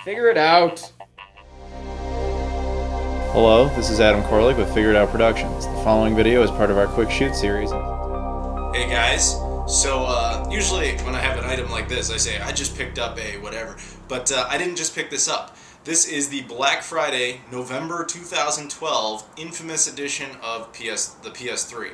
Figure it out. Hello, this is Adam Koralik with Figure It Out Productions. The following video is part of our Quick Shoot series. Hey guys, so usually when I have an item like this, I say I just picked up a whatever, but I didn't just pick this up. This is the Black Friday, November 2012 infamous edition of the PS3.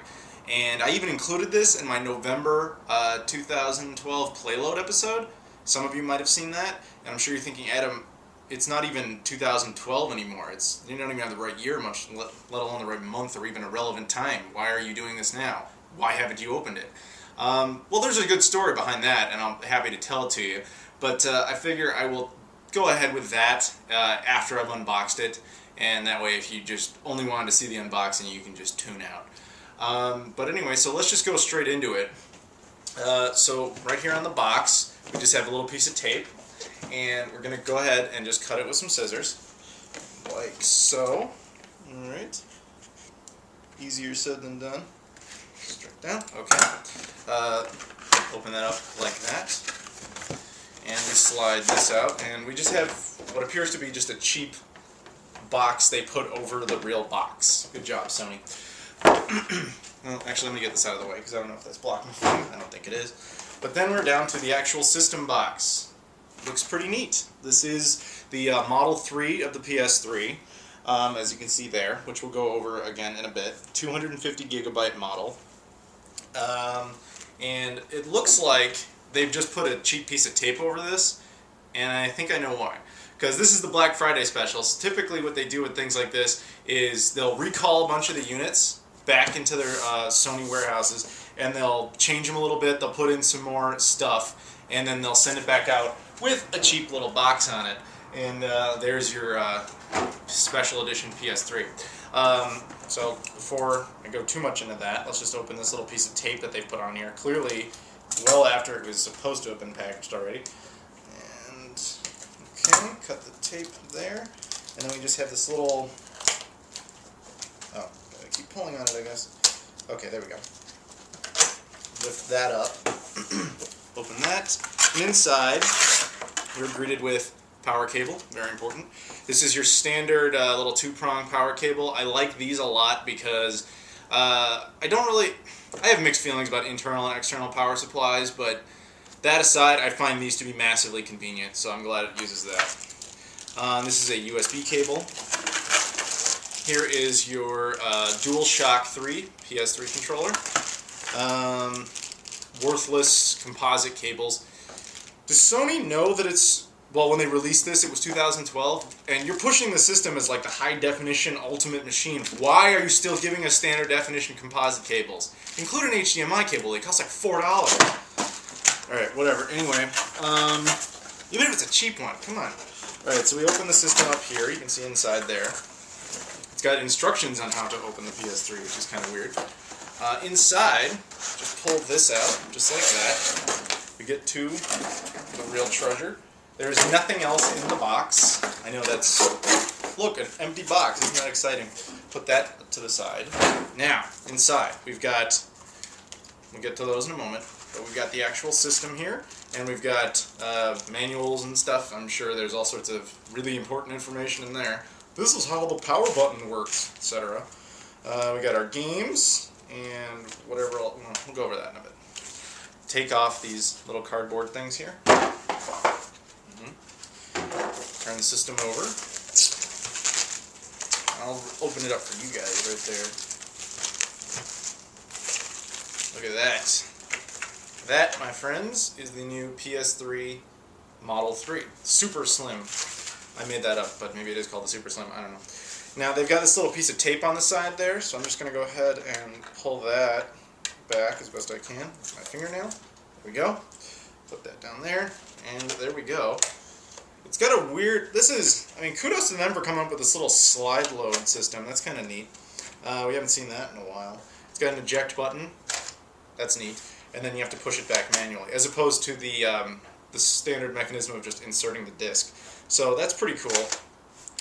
And I even included this in my November 2012 Playload episode. Some of you might have seen that, and I'm sure you're thinking, Adam, it's not even 2012 anymore. You don't even have the right year, much let alone the right month or even a relevant time. Why are you doing this now? Why haven't you opened it? Well, there's a good story behind that, and I'm happy to tell it to you. But I figure I will go ahead with that after I've unboxed it, and that way if you just only wanted to see the unboxing, you can just tune out. But anyway, so let's just go straight into it. So right here on the box, we just have a little piece of tape, and we're going to go ahead and just cut it with some scissors, like so. Alright. Easier said than done. Straight down. Okay. Open that up like that. And we slide this out, and we just have what appears to be just a cheap box they put over the real box. Good job, Sony. Well, actually, let me get this out of the way, because I don't know if that's blocking the thing. I don't think it is. But then we're down to the actual system box. Looks pretty neat. This is the Model 3 of the PS3, as you can see there, which we'll go over again in a bit. 250 gigabyte model. And it looks like they've just put a cheap piece of tape over this, and I think I know why. Because this is the Black Friday specials. Typically what they do with things like this is they'll recall a bunch of the units back into their Sony warehouses, and they'll change them a little bit, they'll put in some more stuff, and then they'll send it back out with a cheap little box on it. And there's your special edition PS3. So before I go too much into that, let's just open this little piece of tape that they've put on here. Clearly, well after it was supposed to have been packaged already. And, okay, cut the tape there. And then we just have this little, oh, gotta keep pulling on it, I guess. Okay, there we go. Lift that up. Open that. And inside, you're greeted with power cable, very important. This is your standard little two-prong power cable. I like these a lot because I have mixed feelings about internal and external power supplies, but that aside, I find these to be massively convenient, so I'm glad it uses that. This is a USB cable. Here is your DualShock 3 PS3 controller. Worthless composite cables. Does Sony know that it's, well, when they released this, it was 2012, and you're pushing the system as like the high-definition ultimate machine. Why are you still giving us standard-definition composite cables? Include an HDMI cable. They cost like $4. Alright, whatever. Anyway, even if it's a cheap one, come on. Alright, so we open the system up here. You can see inside there. It's got instructions on how to open the PS3, which is kind of weird. Inside, just pull this out, just like that. We get to the real treasure. There's nothing else in the box. I know that's, look, an empty box. Isn't that exciting? Put that to the side. Now, inside, we'll get to those in a moment, but we've got the actual system here, and we've got manuals and stuff. I'm sure there's all sorts of really important information in there. This is how the power button works, etc. We got our games, and whatever else. We'll go over that in a bit. Take off these little cardboard things here. Turn the system over. I'll open it up for you guys right there. Look at that. That, my friends, is the new PS3 Model 3. Super Slim. I made that up, but maybe it is called the Super Slim. I don't know. Now, they've got this little piece of tape on the side there, so I'm just going to go ahead and pull that back as best I can with my fingernail. There we go. Put that down there, and there we go. It's got a weird, kudos to them for coming up with this little slide load system. That's kind of neat. We haven't seen that in a while. It's got an eject button. That's neat. And then you have to push it back manually, as opposed to the standard mechanism of just inserting the disc. So that's pretty cool.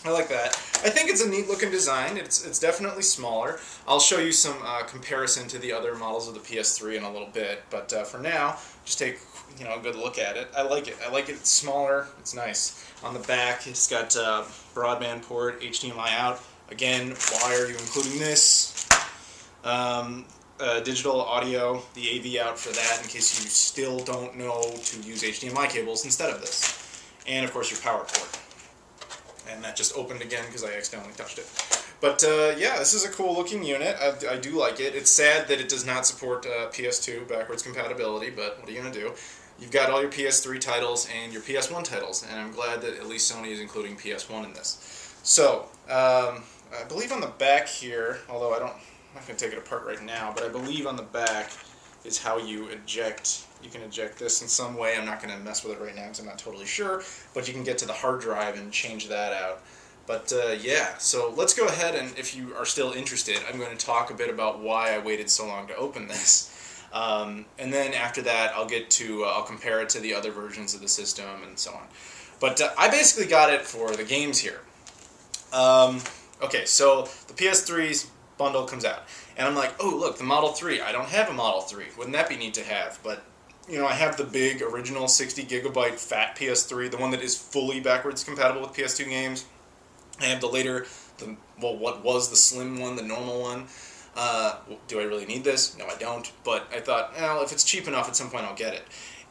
I like that. I think it's a neat looking design. It's definitely smaller. I'll show you some comparison to the other models of the PS3 in a little bit, but for now, just take a good look at it. I like it. I like it. It's smaller. It's nice. On the back, it's got broadband port, HDMI out. Again, why are you including this? Digital audio, the AV out for that in case you still don't know to use HDMI cables instead of this. And of course your power port. And that just opened again because I accidentally touched it. But yeah, this is a cool looking unit. I do like it. It's sad that it does not support PS2 backwards compatibility, but what are you going to do? You've got all your PS3 titles and your PS1 titles, and I'm glad that at least Sony is including PS1 in this. So, I believe on the back here, although I'm not going to take it apart right now, but I believe on the back is how you eject. You can eject this in some way. I'm not going to mess with it right now because I'm not totally sure, but you can get to the hard drive and change that out. But yeah, so let's go ahead, and if you are still interested, I'm going to talk a bit about why I waited so long to open this. And then after that, I'll compare it to the other versions of the system and so on. But I basically got it for the games here. Okay, so the PS3's bundle comes out, and I'm like, oh look, the Model 3. I don't have a Model 3. Wouldn't that be neat to have? But I have the big original 60 gigabyte fat PS3, the one that is fully backwards compatible with PS2 games. I have what was the slim one, the normal one. Do I really need this? No, I don't. But I thought, well, if it's cheap enough, at some point I'll get it.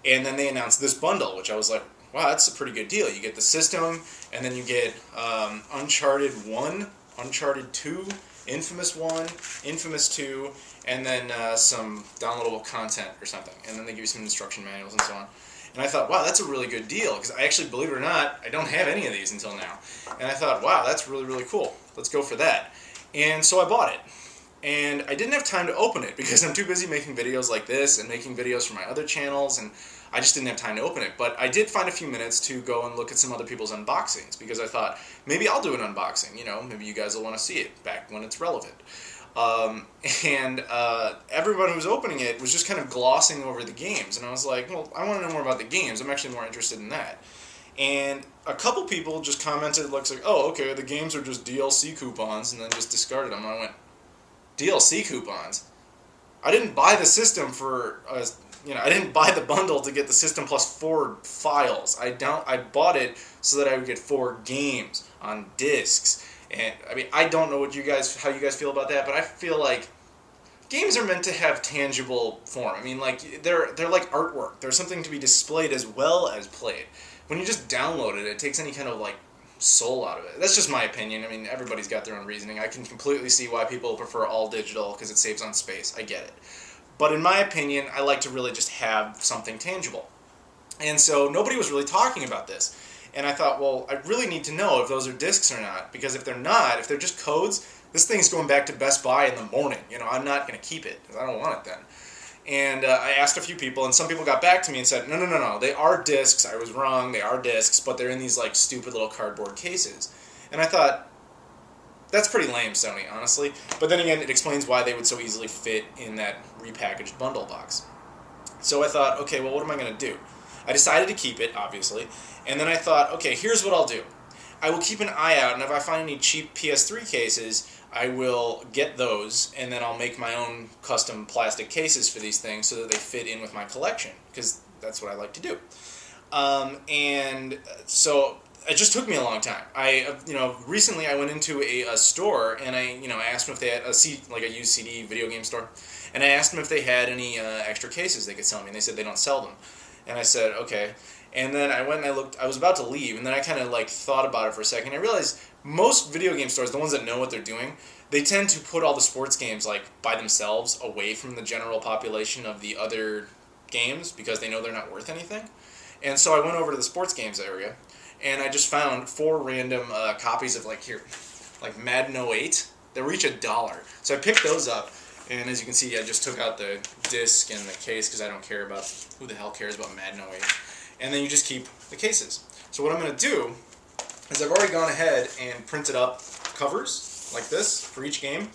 And then they announced this bundle, which I was like, wow, that's a pretty good deal. You get the system, and then you get Uncharted 1, Uncharted 2, Infamous 1, Infamous 2, and then some downloadable content or something. And then they give you some instruction manuals and so on. And I thought, wow, that's a really good deal, because I actually, believe it or not, I don't have any of these until now. And I thought, wow, that's really, really cool. Let's go for that. And so I bought it. And I didn't have time to open it, because I'm too busy making videos like this and making videos for my other channels, and I just didn't have time to open it. But I did find a few minutes to go and look at some other people's unboxings, because I thought, maybe I'll do an unboxing, maybe you guys will want to see it back when it's relevant. Everyone who was opening it was just kind of glossing over the games, and I was like, well, I want to know more about the games. I'm actually more interested in that. And a couple people just commented, like, oh, okay, the games are just DLC coupons, and then just discarded them. And I went, DLC coupons? I didn't buy the system for, I didn't buy the bundle to get the system plus 4 files. I bought it so that I would get 4 games on discs. And I mean, I don't know how you guys feel about that, but I feel like games are meant to have tangible form. I mean, like they're like artwork. There's something to be displayed as well as played. When you just download it, it takes any kind of like soul out of it. That's just my opinion. I mean, everybody's got their own reasoning. I can completely see why people prefer all digital because it saves on space. I get it. But in my opinion, I like to really just have something tangible. And so nobody was really talking about this. And I thought, well, I really need to know if those are discs or not, because if they're not, if they're just codes, this thing's going back to Best Buy in the morning. I'm not going to keep it, because I don't want it then. And I asked a few people, and some people got back to me and said, no, they are discs. I was wrong, they are discs, but they're in these like stupid little cardboard cases. And I thought, that's pretty lame, Sony, honestly. But then again, it explains why they would so easily fit in that repackaged bundle box. So I thought, okay, well, what am I going to do? I decided to keep it, obviously, and then I thought, okay, here's what I'll do. I will keep an eye out, and if I find any cheap PS3 cases, I will get those, and then I'll make my own custom plastic cases for these things so that they fit in with my collection, because that's what I like to do. And so it just took me a long time. Recently I went into a store, and I asked them if they had a used CD video game store, and I asked them if they had any extra cases they could sell me, and they said they don't sell them. And I said, okay. And then I went and I looked. I was about to leave, and then I kind of like thought about it for a second. I realized most video game stores, the ones that know what they're doing, they tend to put all the sports games like by themselves away from the general population of the other games because they know they're not worth anything. And so I went over to the sports games area, and I just found 4 random copies of like Madden 08. They were each $1. So I picked those up. And as you can see, I just took out the disc and the case because I don't care about, who the hell cares about Madden 08. And then you just keep the cases. So what I'm going to do is I've already gone ahead and printed up covers like this for each game.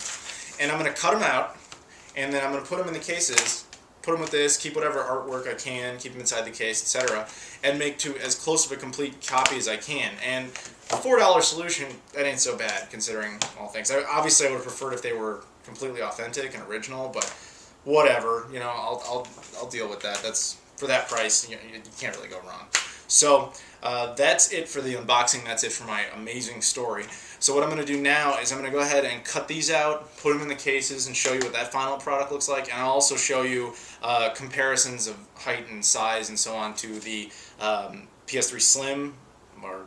And I'm going to cut them out, and then I'm going to put them in the cases put them with this, keep whatever artwork I can, keep them inside the case, etc., and make to as close of a complete copy as I can. And a $4 solution, that ain't so bad considering all things. Obviously, I would have preferred if they were completely authentic and original, but whatever, you know, I'll deal with that. That's for that price, you can't really go wrong. So that's it for the unboxing. That's it for my amazing story. So what I'm going to do now is I'm going to go ahead and cut these out, put them in the cases, and show you what that final product looks like. And I'll also show you comparisons of height and size and so on to the PS3 Slim, or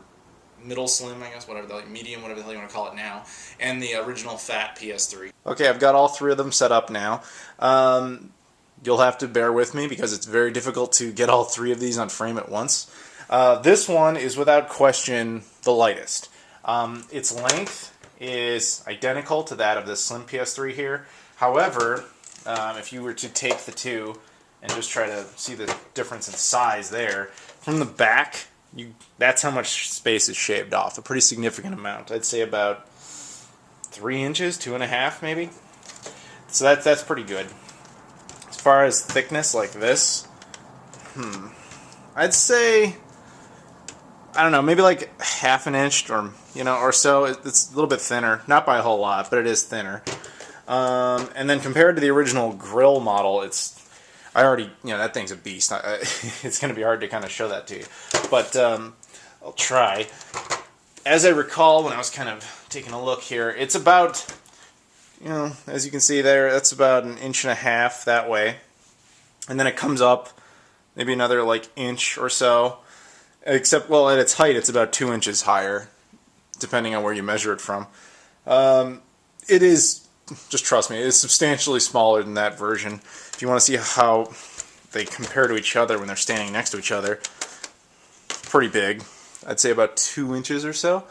middle slim, I guess, whatever the medium, whatever the hell you want to call it now, and the original fat PS3. Okay, I've got all three of them set up now. You'll have to bear with me because it's very difficult to get all three of these on frame at once. This one is without question the lightest. Its length is identical to that of the Slim PS3 here. However, if you were to take the two and just try to see the difference in size there, from the back, that's how much space is shaved off. A pretty significant amount. I'd say about 3 inches, 2.5 maybe. So that's pretty good. As far as thickness like this, I'd say, I don't know, maybe like half an inch or so. It's a little bit thinner, not by a whole lot, but it is thinner. And then compared to the original grill model, that thing's a beast. It's going to be hard to kind of show that to you, but I'll try. As I recall, when I was kind of taking a look here, it's about, as you can see there, that's about 1.5 inches that way, and then it comes up maybe another like inch or so. Except, well, at its height, it's about 2 inches higher, depending on where you measure it from. It is, just trust me, it is substantially smaller than that version. If you want to see how they compare to each other when they're standing next to each other, pretty big. I'd say about 2 inches or so.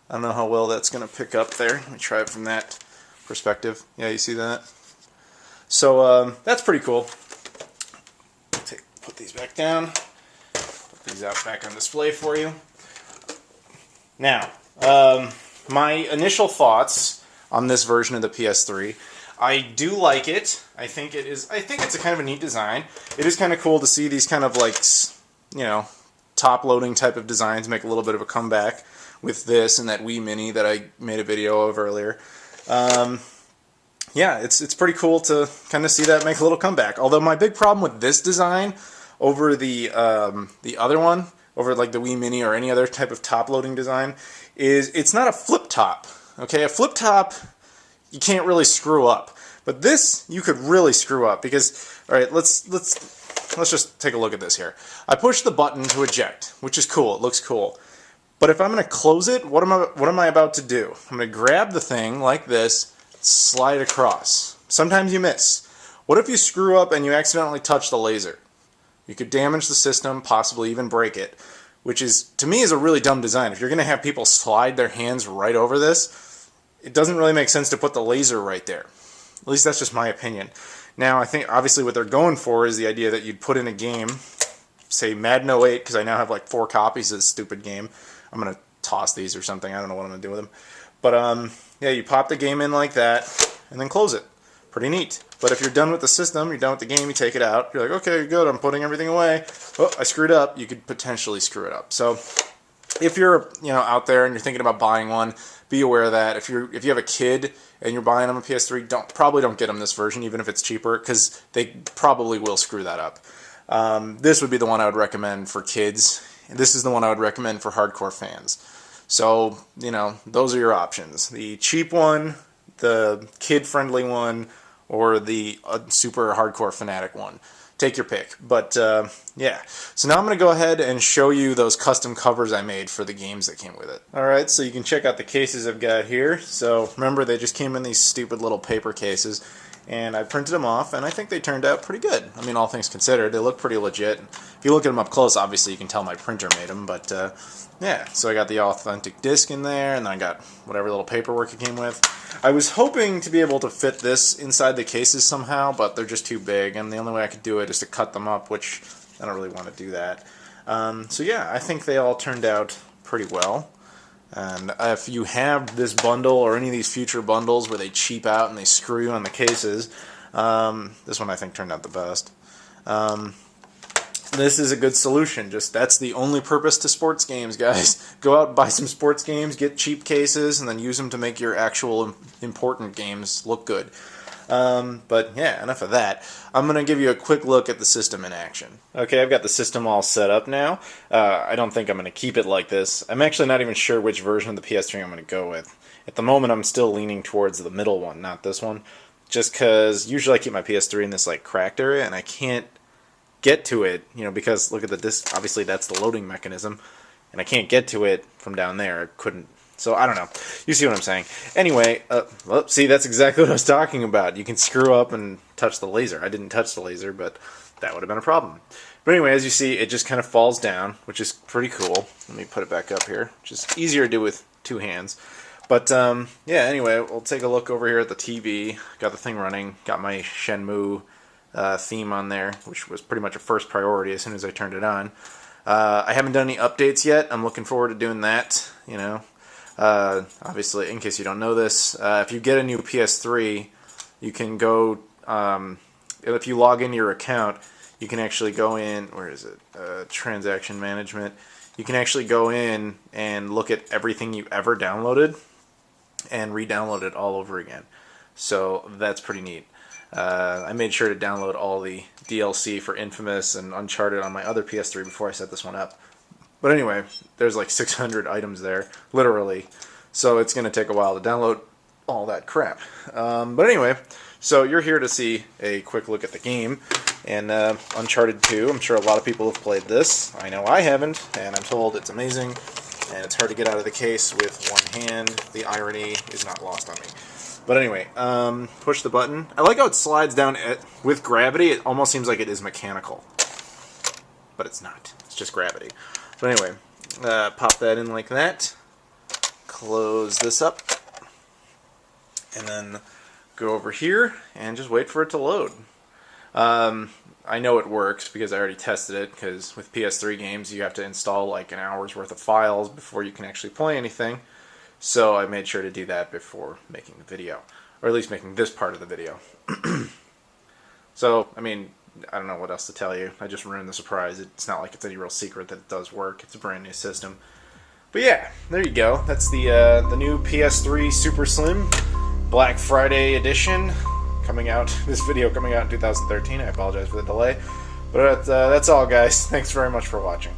I don't know how well that's going to pick up there. Let me try it from that perspective. Yeah, you see that? So that's pretty cool. Put these back down. These out back on display for you. Now, my initial thoughts on this version of the PS3. I do like it. I think it's a kind of a neat design. It is kind of cool to see these kind of like, top-loading type of designs make a little bit of a comeback with this and that Wii Mini that I made a video of earlier. Yeah, it's pretty cool to kind of see that make a little comeback. Although my big problem with this design over the other one, over like the Wii Mini or any other type of top-loading design, is it's not a flip top. Okay, a flip top you can't really screw up, but this you could really screw up because, all right, let's just take a look at this here. I push the button to eject, which is cool. It looks cool. But if I'm going to close it, what am I about to do? I'm going to grab the thing like this, slide across. Sometimes you miss. What if you screw up and you accidentally touch the laser? You could damage the system, possibly even break it, which is, to me, is a really dumb design. If you're going to have people slide their hands right over this, it doesn't really make sense to put the laser right there. At least that's just my opinion. Now, I think, obviously, what they're going for is the idea that you'd put in a game, say Madden 08, because I now have like 4 copies of this stupid game. I'm going to toss these or something. I don't know what I'm going to do with them. But, yeah, you pop the game in like that, and then close it. Pretty neat. But if you're done with the system, you're done with the game, you take it out, you're like, okay, good, I'm putting everything away. Oh, I screwed up. You could potentially screw it up. So if you're, out there and you're thinking about buying one, be aware of that. If you have a kid and you're buying them a PS3, probably don't get them this version, even if it's cheaper, because they probably will screw that up. This would be the one I would recommend for kids. This is the one I would recommend for hardcore fans. So, those are your options. The cheap one, the kid-friendly one, or the super hardcore fanatic one. Take your pick. But, yeah. So now I'm going to go ahead and show you those custom covers I made for the games that came with it. Alright, so you can check out the cases I've got here. So, remember, they just came in these stupid little paper cases. And I printed them off, and I think they turned out pretty good. I mean, all things considered, they look pretty legit. If you look at them up close, obviously you can tell my printer made them, but yeah. So I got the authentic disc in there, and then I got whatever little paperwork it came with. I was hoping to be able to fit this inside the cases somehow, but they're just too big, and the only way I could do it is to cut them up, which I don't really want to do that. So yeah, I think they all turned out pretty well. And if you have this bundle or any of these future bundles where they cheap out and they screw you on the cases, this one I think turned out the best. This is a good solution. Just that's the only purpose to sports games, guys. Go out and buy some sports games, get cheap cases, and then use them to make your actual important games look good. But yeah, enough of that. I'm going to give you a quick look at the system in action. Okay, I've got the system all set up now. I don't think I'm going to keep it like this. I'm actually not even sure which version of the PS3 I'm going to go with. At the moment, I'm still leaning towards the middle one, not this one. Just because usually I keep my PS3 in this like cracked area, and I can't get to it, because look at the disc. Obviously, that's the loading mechanism, and I can't get to it from down there. I couldn't. So I don't know. You see what I'm saying? Anyway, well, see, that's exactly what I was talking about. You can screw up and touch the laser. I didn't touch the laser, but that would have been a problem. But anyway, as you see, it just kind of falls down, which is pretty cool. Let me put it back up here, which is easier to do with two hands. But yeah, anyway, we'll take a look over here at the TV. Got the thing running. Got my Shenmue theme on there, which was pretty much a first priority as soon as I turned it on. I haven't done any updates yet. I'm looking forward to doing that, Obviously, in case you don't know this, if you get a new PS3, you can go, if you log into your account, you can actually go in, where is it, transaction management. You can actually go in and look at everything you've ever downloaded and re-download it all over again. So that's pretty neat. I made sure to download all the DLC for Infamous and Uncharted on my other PS3 before I set this one up. But anyway, there's like 600 items there, literally. So it's going to take a while to download all that crap. But anyway, so you're here to see a quick look at the game. And Uncharted 2, I'm sure a lot of people have played this. I know I haven't, and I'm told it's amazing. And it's hard to get out of the case with one hand. The irony is not lost on me. But anyway, push the button. I like how it slides down with gravity. It almost seems like it is mechanical. But it's not. It's just gravity. But anyway, pop that in like that. Close this up. And then go over here and just wait for it to load. I know it works because I already tested it, because with PS3 games you have to install like an hour's worth of files before you can actually play anything. So I made sure to do that before making the video, or at least making this part of the video. So, I mean, I don't know what else to tell you. I just ruined the surprise. It's not like it's any real secret that it does work. It's a brand new system. But yeah, there you go. That's the new PS3 Super Slim Black Friday edition. This video coming out in 2013. I apologize for the delay. But that's all, guys. Thanks very much for watching.